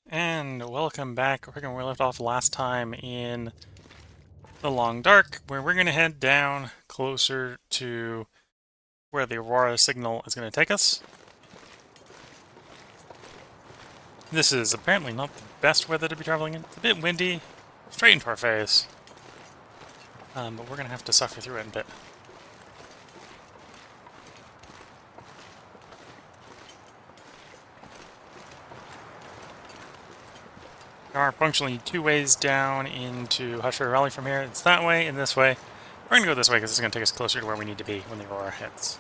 And welcome back. We're going to left off last time in the Long Dark, where we're going to head down closer to where the Aurora signal is going to take us. This is apparently not the best weather to be traveling in. It's a bit windy, straight into our face. But we're going to have to suffer through it a bit. There are functionally two ways down into HRV Valley from here. It's that way and this way. We're going to go this way because it's going to take us closer to where we need to be when the Aurora hits.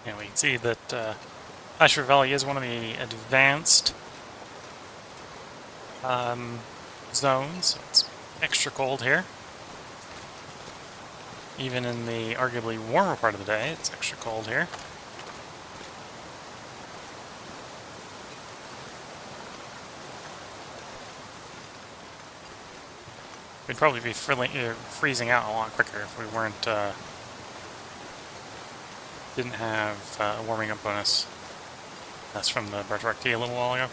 And we can see that HRV Valley is one of the advanced zones, so it's extra cold here. Even in the arguably warmer part of the day, it's extra cold here. We'd probably be freezing out a lot quicker if we weren't, didn't have a warming up bonus. That's from the Birthmark Tea a little while ago.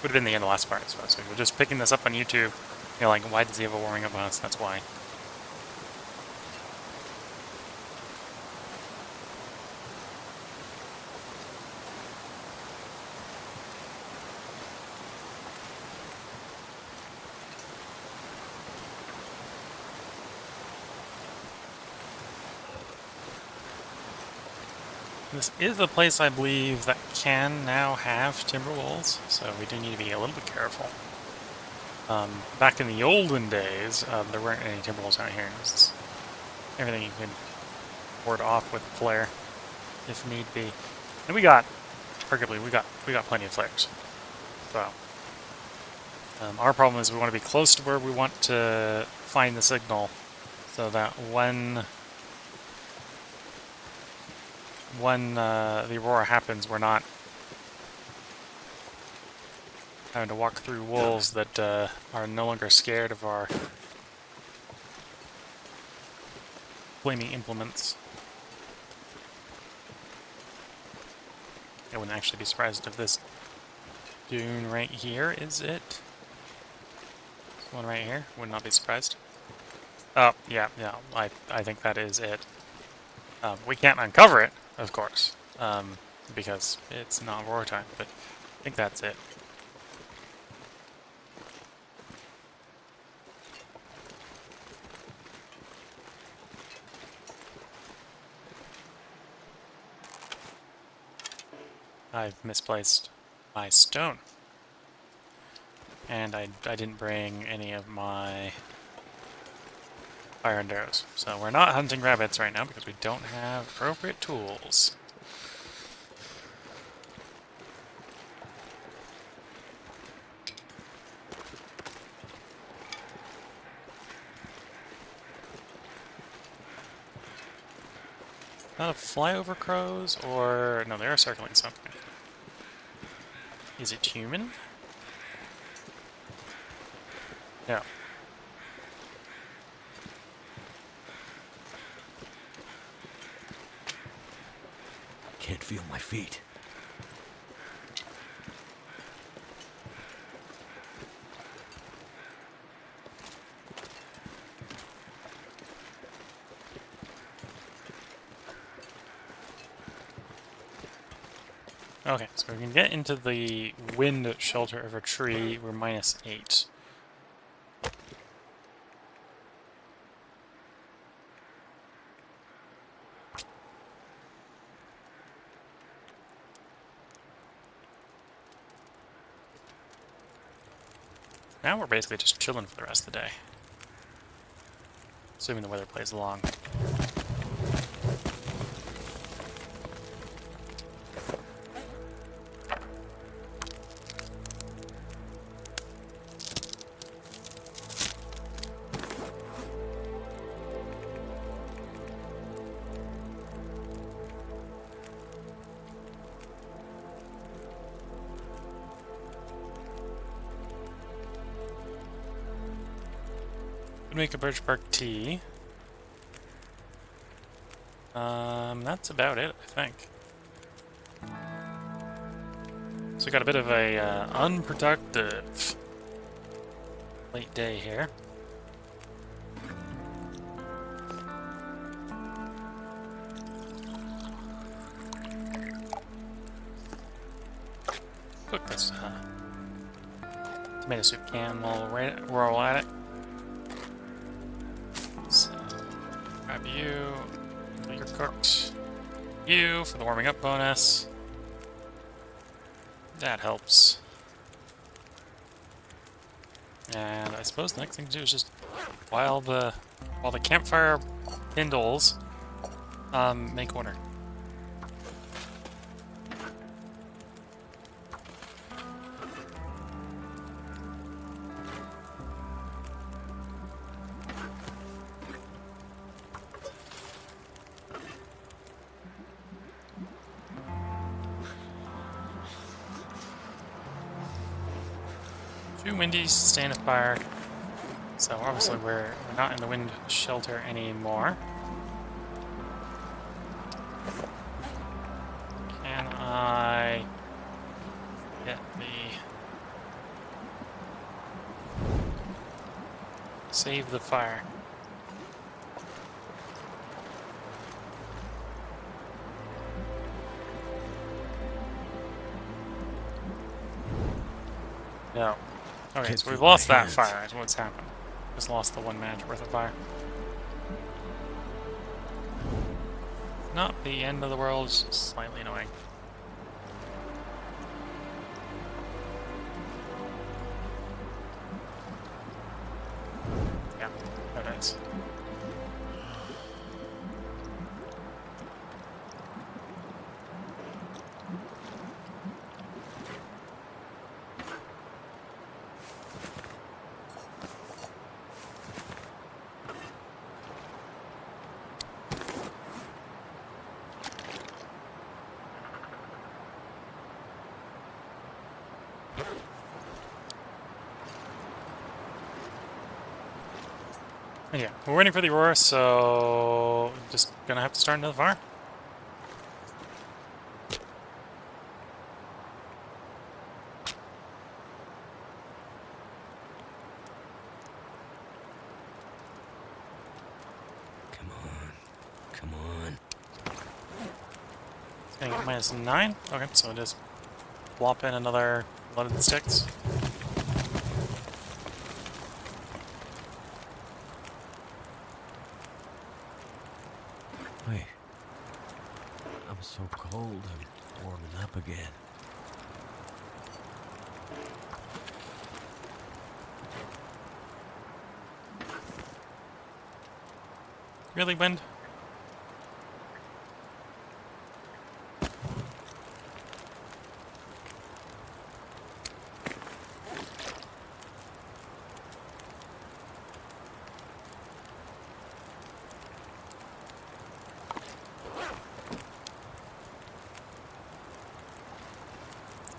Would have been the end of the last part, I suppose. So we're just picking this up on YouTube. You're like, why does he have a warming up bonus? That's why. This is a place, I believe, that can now have timber walls, so we do need to be a little bit careful. Back in the olden days, there weren't any timber walls out here. It's everything you could ward off with flare, if need be. And we got, arguably, we got plenty of flares. So, our problem is we want to be close to where we want to find the signal, so that when the Aurora happens, we're not having to walk through wolves that are no longer scared of our flaming implements. I wouldn't actually be surprised if this dune right here is it. This one right here, would not be surprised. Oh, yeah, I think that is it. We can't uncover it, of course, because it's not Aurora time, but I think that's it. I've misplaced my stone. And I didn't bring any of my fire and arrows. So we're not hunting rabbits right now because we don't have appropriate tools. Not a flyover crows, or no, they are circling something. Is it human? No. Can't feel my feet. Okay, so we can get into the wind shelter of a tree. We're -8. Now we're basically just chilling for the rest of the day. Assuming the weather plays along. Make a birch bark tea. That's about it, I think. So we got a bit of a unproductive late day here. Cook this tomato soup can while we're all at it. So, grab you until you're cooked. You for the warming up bonus. That helps. And I suppose the next thing to do is just while the campfire kindles, make order. Too windy to stay in a fire, so obviously we're not in the wind shelter anymore. Can I get save the fire? No. Okay, so we've lost that fire, is what's happened. Just lost the 1 match worth of fire. Not the end of the world, it's just slightly annoying. Yeah, that is. Yeah, we're waiting for the Aurora, so just gonna have to start another fire. Come on. Come on. It's gonna get -9. Okay, so just plop in another loaded sticks. Wait. I'm so cold, I'm warming up again. Really, wind?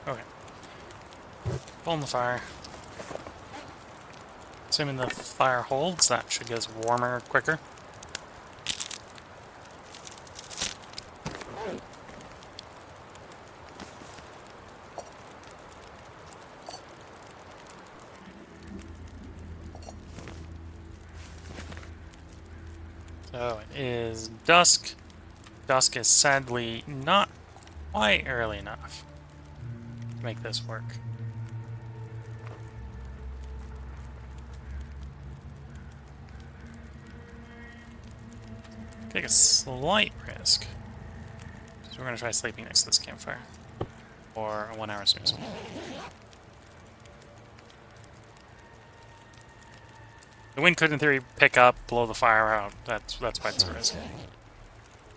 Okay. Pulling the fire. Assuming the fire holds, that should get us warmer quicker. So it is dusk. Dusk is sadly not quite early enough to make this work. Take a slight risk. So we're going to try sleeping next to this campfire. For a 1-hour snooze. The wind could, in theory, pick up, blow the fire out. That's why it's a risk.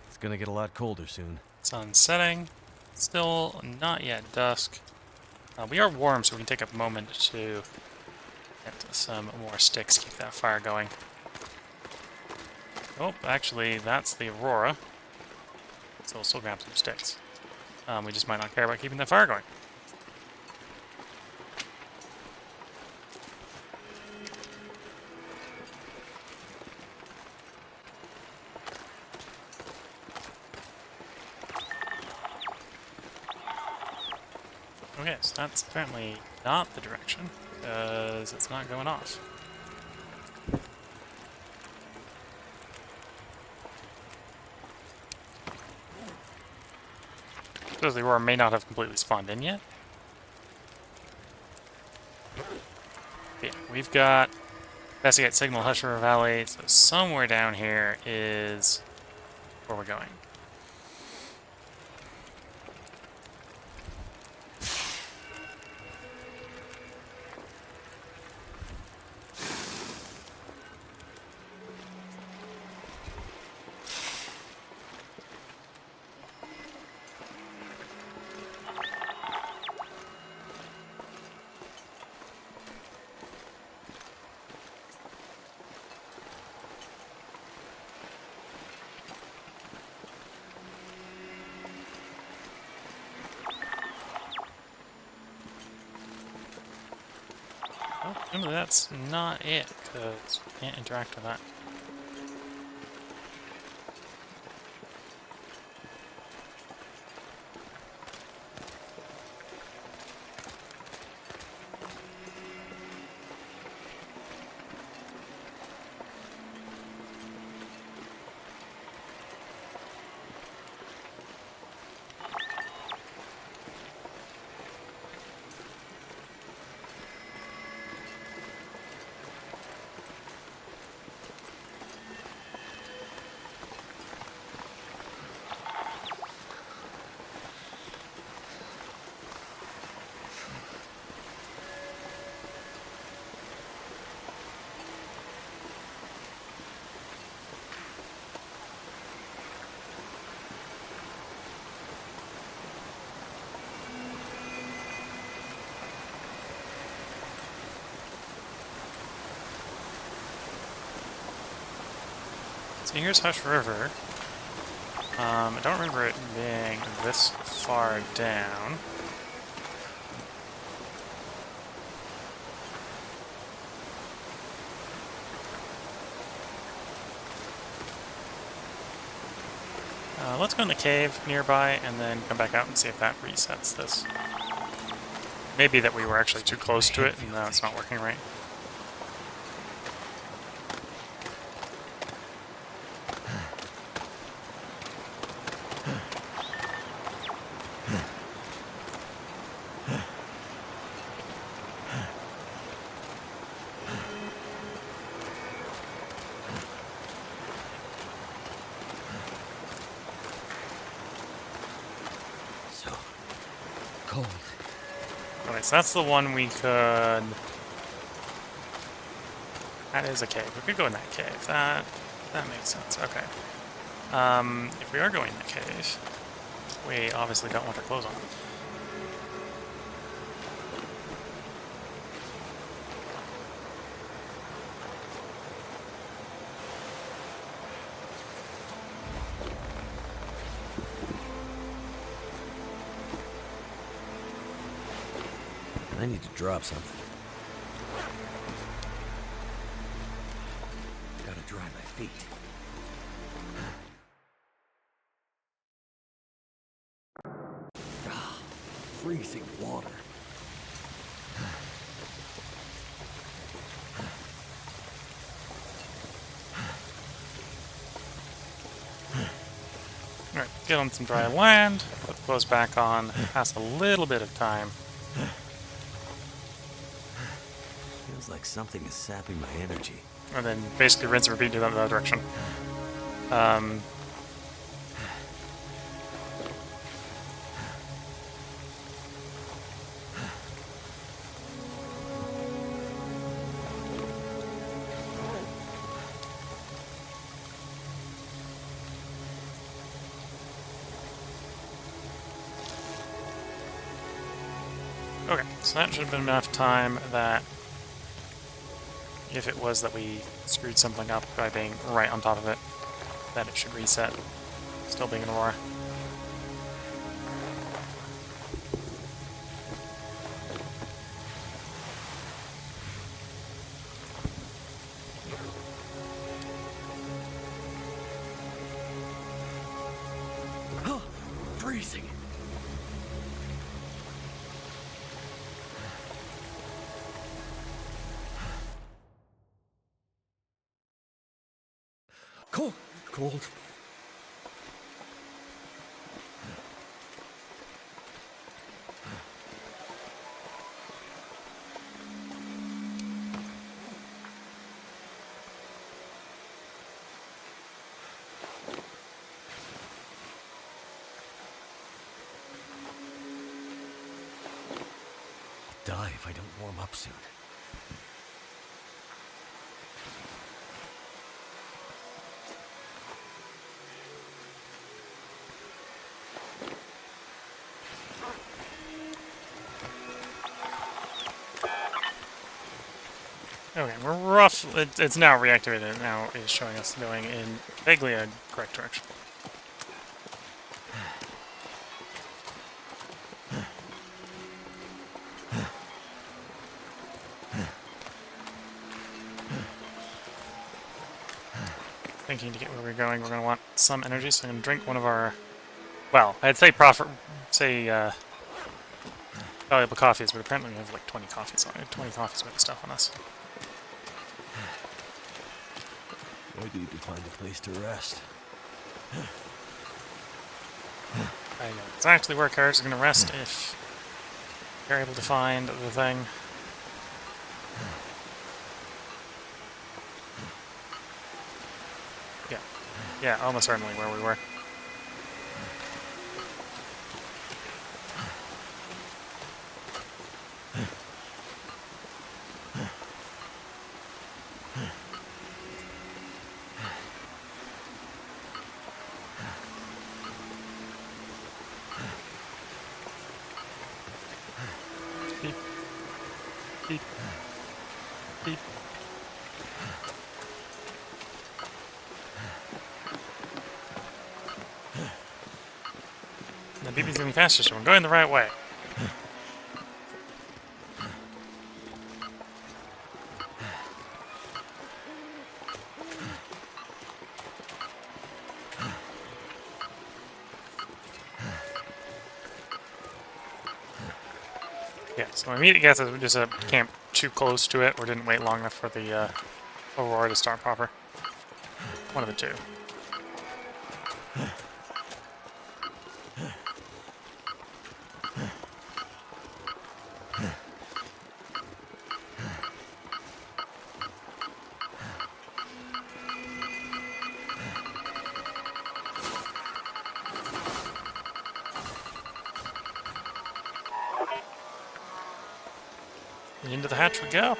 It's gonna get a lot colder soon. Sun setting. Still not yet dusk. We are warm, so we can take a moment to get some more sticks, keep that fire going. Oh, actually, that's the Aurora. So we'll still grab some sticks. We just might not care about keeping that fire going. Okay, so that's apparently not the direction, because it's not going off. So the Aurora may not have completely spawned in yet. But yeah, we've got investigate signal Hush River Valley, so somewhere down here is where we're going. Well, presumably that's not it, because we can't interact with that. So here's Hush River. I don't remember it being this far down. Let's go in the cave nearby and then come back out and see if that resets this. Maybe that we were actually too close to it and now it's not working right. Cold. Okay, so that's the one we could... That is a cave. We could go in that cave. That makes sense. Okay. If we are going in the cave, we obviously don't want our clothes on. I need to drop something. Gotta dry my feet. Ah, freezing water. Alright, get on some dry land, put the clothes back on, pass a little bit of time. Feels like something is sapping my energy. And then basically rinse and repeat, do that in the other direction. Okay, so that should have been enough time that if it was that we screwed something up by being right on top of it, that it should reset, still being an Aurora. Freezing. cold. I'll die if I don't warm up soon. Okay, we're rough. It's now reactivated. Now it's showing us going in vaguely a correct direction. Thinking to get where we're going, we're going to want some energy, so I'm going to drink one of our... Well, I'd say valuable coffees, but apparently we have like 20 coffees on it. 20 coffees worth of stuff on us. I need to find a place to rest. I know exactly where Carrot's going to rest if you're able to find the thing. Yeah. Yeah, almost certainly where we were. Beep. Beep. Beep. The beeping's moving faster, so we're going the right way. Yeah, so my immediate guess is we just camped too close to it or didn't wait long enough for the Aurora to start proper. One of the two. Into the hatch we go.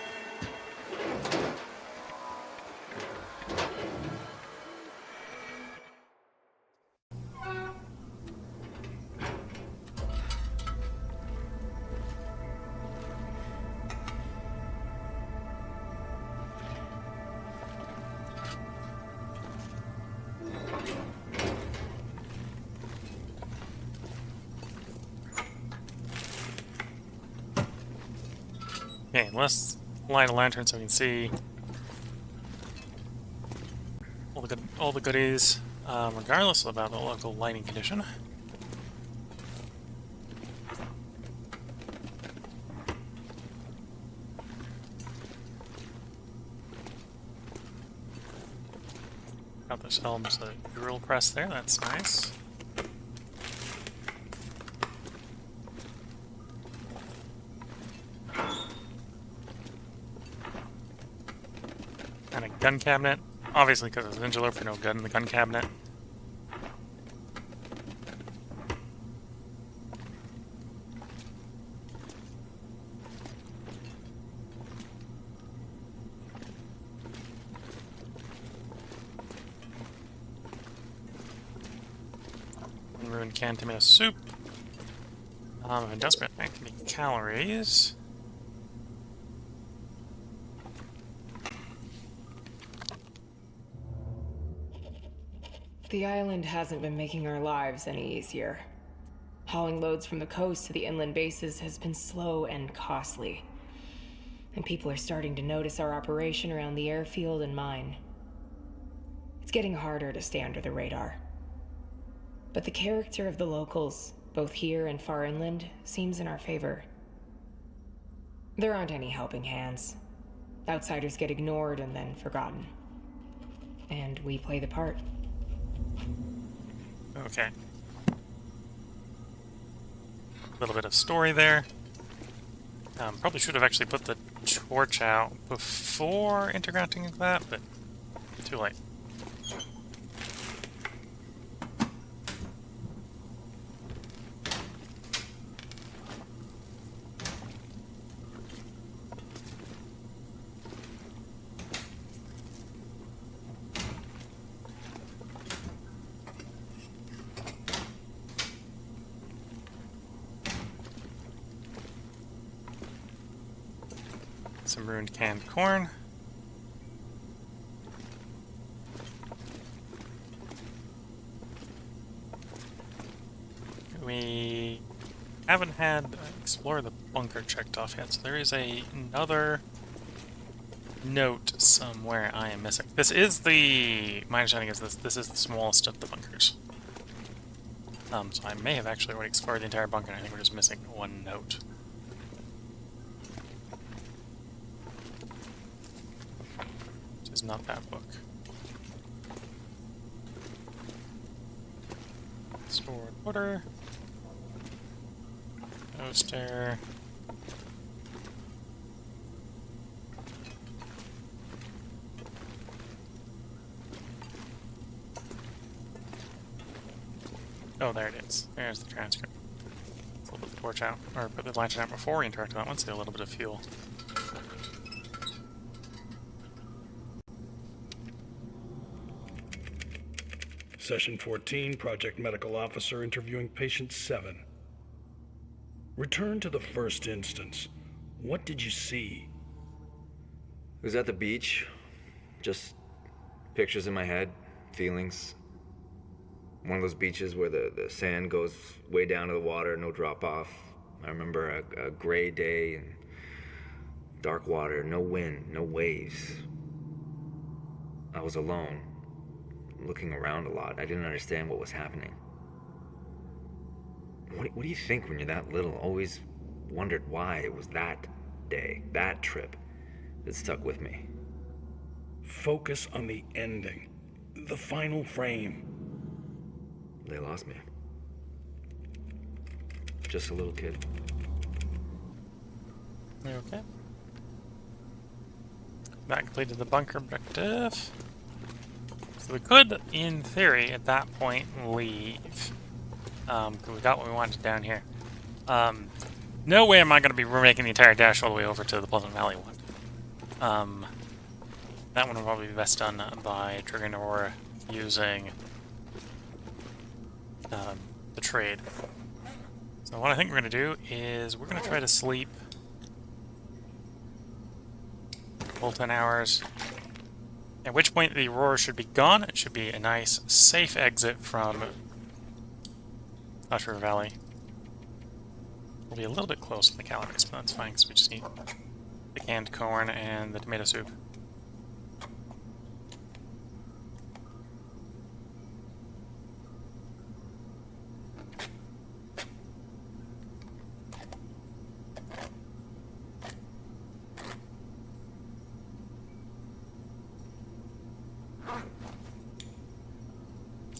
Okay, let's light a lantern so we can see all the goodies, regardless about the local lighting condition. Got ourselves a drill press there. That's nice. And a gun cabinet. Obviously, because it's an Interloper, no gun in the gun cabinet. One ruined canned tomato soup. Industrial activity calories. The island hasn't been making our lives any easier. Hauling loads from the coast to the inland bases has been slow and costly. And people are starting to notice our operation around the airfield and mine. It's getting harder to stay under the radar. But the character of the locals, both here and far inland, seems in our favor. There aren't any helping hands. Outsiders get ignored and then forgotten. And we play the part. Okay. A little bit of story there. Probably should have actually put the torch out before interacting with that, but too late. Some ruined canned corn. We haven't had explore the bunker checked off yet, so there is another note somewhere I am missing. This is my understanding is this is the smallest of the bunkers. So I may have actually already explored the entire bunker, and I think we're just missing one note. Which is not that book. Stored order. Toaster. Oh, there it is. There's the transcript. So we'll put the torch out, or put the lantern out before we interact with that one, so a little bit of fuel. Session 14, Project Medical Officer interviewing Patient 7. Return to the first instance. What did you see? It was at the beach. Just pictures in my head, feelings. One of those beaches where the sand goes way down to the water, no drop off. I remember a gray day and dark water, no wind, no waves. I was alone, looking around a lot. I didn't understand what was happening. What do you think when you're that little? Always wondered why it was that day, that trip, that stuck with me. Focus on the ending. The final frame. They lost me. Just a little kid. Okay. That completed the bunker objective. So we could, in theory, at that point, leave. Because we got what we wanted down here. No way am I going to be remaking the entire dash all the way over to the Pleasant Valley one. That one will probably be best done by triggering Aurora using the trade. So what I think we're going to do is we're going to try to sleep full 10 hours. At which point the Aurora should be gone. It should be a nice, safe exit from HRV Valley. We'll be a little bit close to the calories, but that's fine because we just need the canned corn and the tomato soup.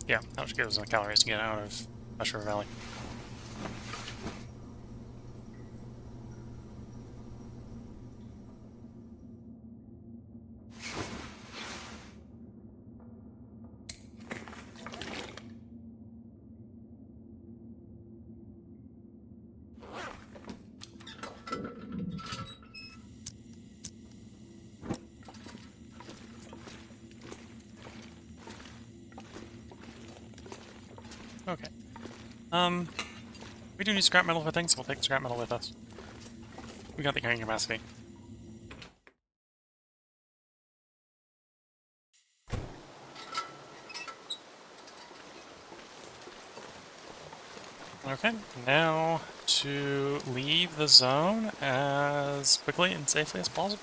Yeah, that should give us the calories to get out of HRV Valley. Okay. We do need scrap metal for things, so we'll take the scrap metal with us. We got the carrying capacity. Okay, now to leave the zone as quickly and safely as possible.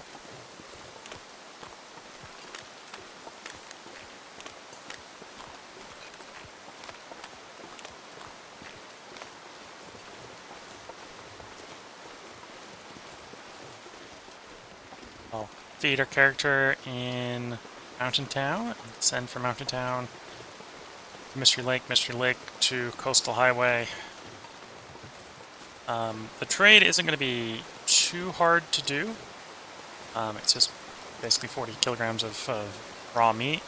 I'll feed our character in Mountain Town, send from Mountain Town Mystery Lake to Coastal Highway. The trade isn't going to be too hard to do. It's just basically 40 kilograms of raw meat.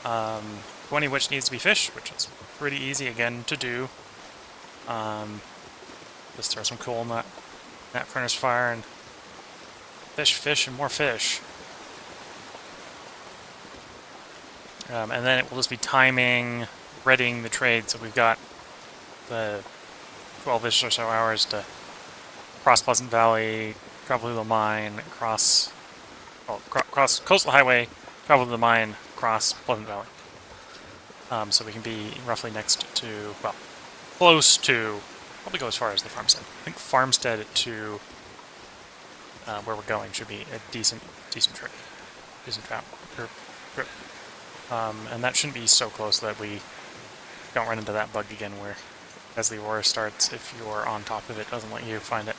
20 of which needs to be fish, which is pretty easy again to do. Just throw some coal in that furnace fire and fish, and more fish. And then it will just be timing, readying the trade, so we've got the 12-ish or so hours to cross Pleasant Valley, travel through the mine, cross Coastal Highway, travel to the mine, cross Pleasant Valley. So we can be roughly next to, well, close to, probably go as far as the farmstead. I think farmstead to where we're going should be a decent trip, decent trip. And that shouldn't be so close that we don't run into that bug again where, as the aurora starts, if you're on top of it, doesn't let you find it.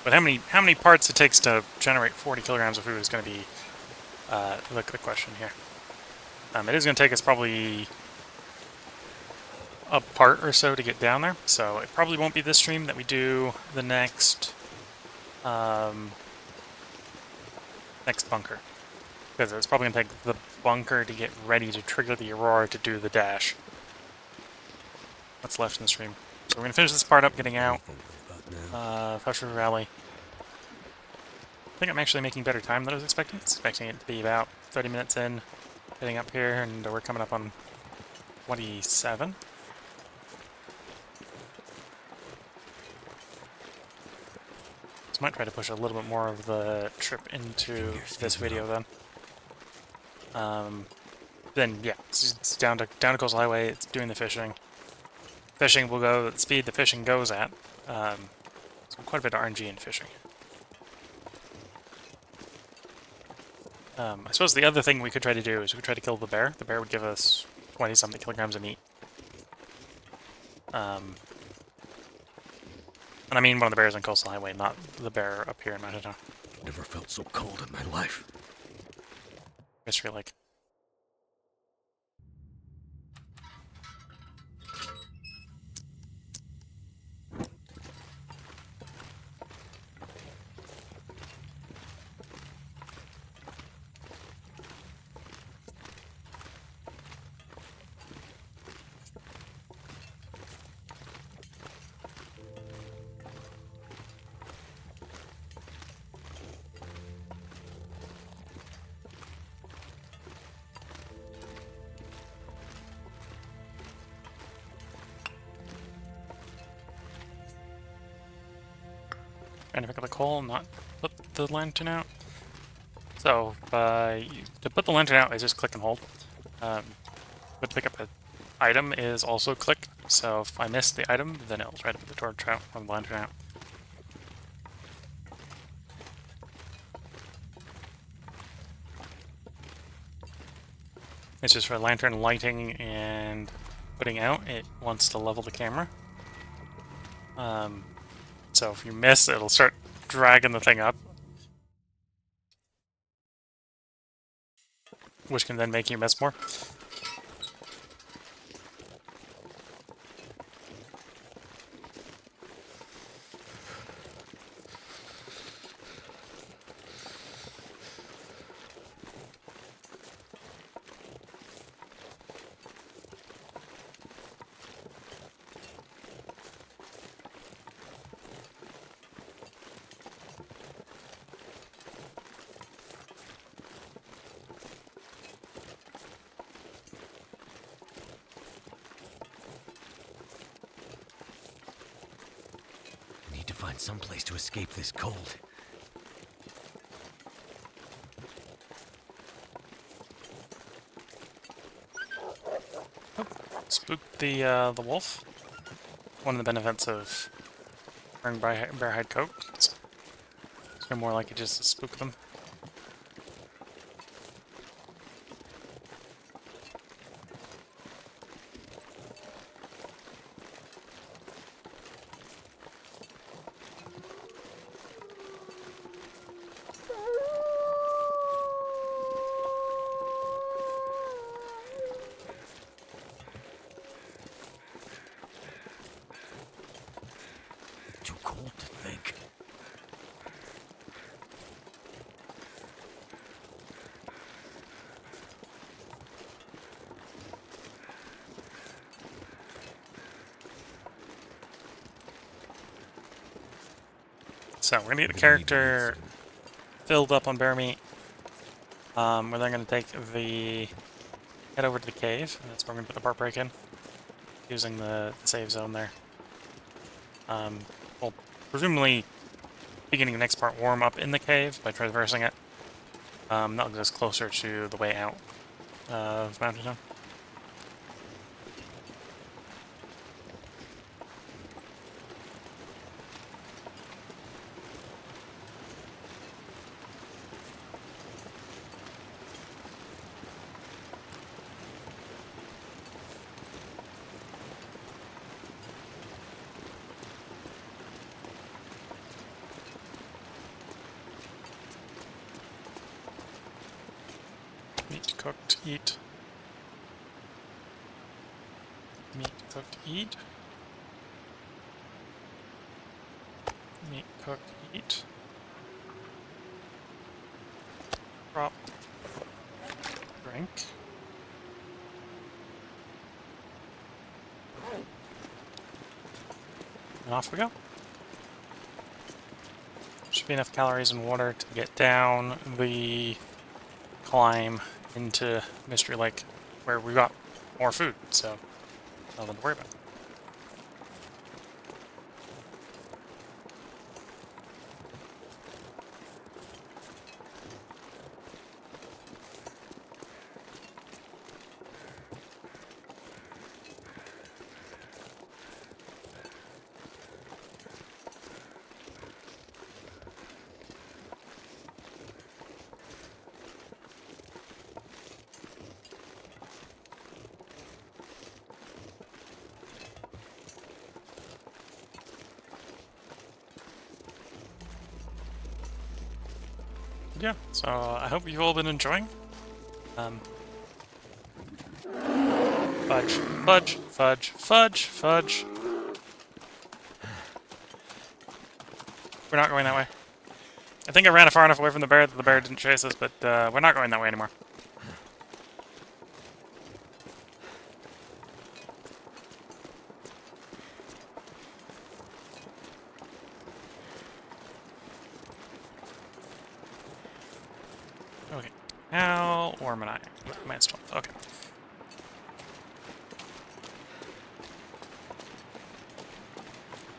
But how many parts it takes to generate 40 kilograms of food is going to be the question here. It is going to take us probably a part or so to get down there, so it probably won't be this stream that we do the next next bunker, because it's probably going to take the bunker to get ready to trigger the aurora to do the dash. What's left in the stream. So we're going to finish this part up, getting out. Fosh River Valley. I think I'm actually making better time than I was expecting. I was expecting it to be about 30 minutes in, getting up here, and we're coming up on 27. So I might try to push a little bit more of the trip into this video then. Then yeah, it's down to Coastal Highway. It's doing the fishing. Fishing will go at the speed the fishing goes at. So quite a bit of RNG in fishing. I suppose the other thing we could try to do is we could try to kill the bear. The bear would give us 20-something kilograms of meat. And I mean one of the bears on Coastal Highway, not the bear up here in Manhattan. Never felt so cold in my life. Mystery Lake. Trying to pick up the coal and not put the lantern out. So, to put the lantern out is just click and hold. But to pick up an item is also click. So if I miss the item, then it'll try to put the torch out or the lantern out. It's just for lantern lighting and putting out. It wants to level the camera. So if you miss, it'll start dragging the thing up, which can then make you miss more. Find some place to escape this cold. Oh, spooked the wolf. One of the benefits of wearing bear hide coat. It's more likely just to spook them. So we're gonna get the We're gonna need to eat character soon. filled up on bear meat. We're then gonna head over to the cave. And that's where we're gonna put the part break in, using the save zone there. We'll presumably, beginning of next part, warm up in the cave by traversing it. That'll get us closer to the way out of Mountain Town. Meat cooked, eat. Meat cooked, eat. Meat cooked, eat. Drop. Drink. And off we go. Should be enough calories and water to get down the climb into Mystery Lake, where we got more food, so nothing to worry about. Yeah, so I hope you've all been enjoying. Fudge, fudge, fudge, fudge, fudge. We're not going that way. I think I ran far enough away from the bear that the bear didn't chase us, but we're not going that way anymore. Okay, how warm am I? Minus 12, okay.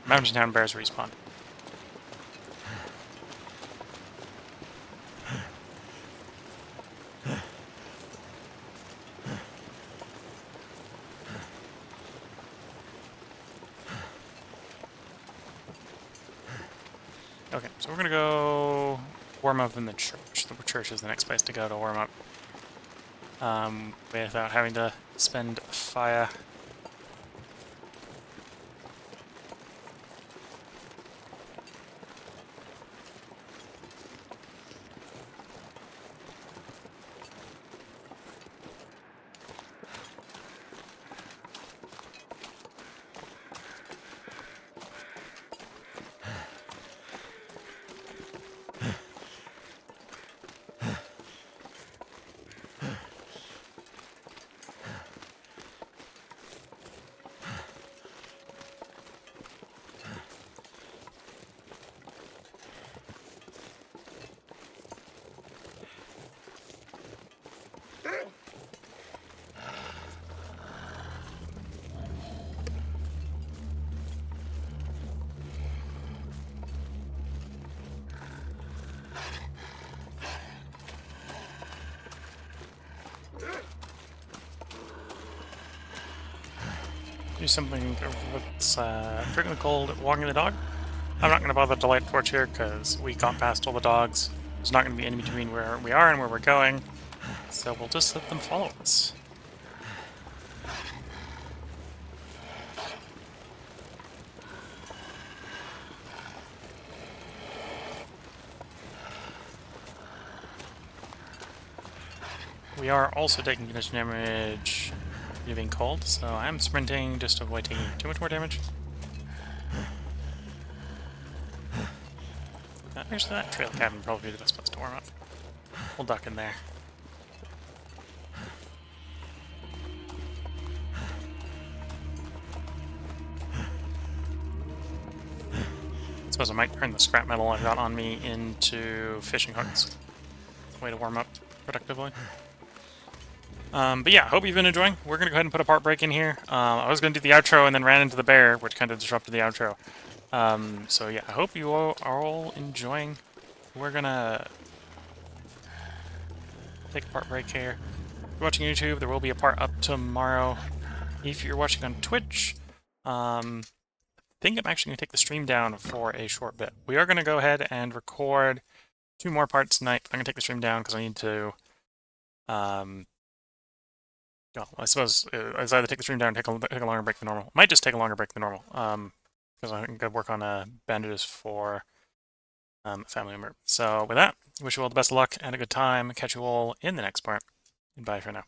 Mountain Town bears respawn. Okay, so we're gonna go warm up in the church. The church is the next place to go to warm up. Without having to spend fire. Do something that's frequently called walking the dog. I'm not going to bother to light a torch here because we got past all the dogs. There's not going to be any between where we are and where we're going, so we'll just let them follow us. We are also taking condition damage due to being cold, so I'm sprinting just to avoid taking too much more damage. Actually, that trail cabin would probably be the best place to warm up. We'll duck in there. So suppose I might turn the scrap metal I got on me into fishing hooks. Way to warm up productively. But yeah, hope you've been enjoying. We're going to go ahead and put a part break in here. I was going to do the outro and then ran into the bear, which kind of disrupted the outro. So yeah, I hope you all are all enjoying. We're going to take a part break here. If you're watching YouTube, there will be a part up tomorrow. If you're watching on Twitch, I think I'm actually going to take the stream down for a short bit. We are going to go ahead and record 2 more parts tonight. I'm going to take the stream down because I need to... well, I suppose it's either take the stream down or take a longer break than normal. Might just take a longer break than normal, because I'm going to work on bandages for a family member. So with that, wish you all the best of luck and a good time. Catch you all in the next part. And bye for now.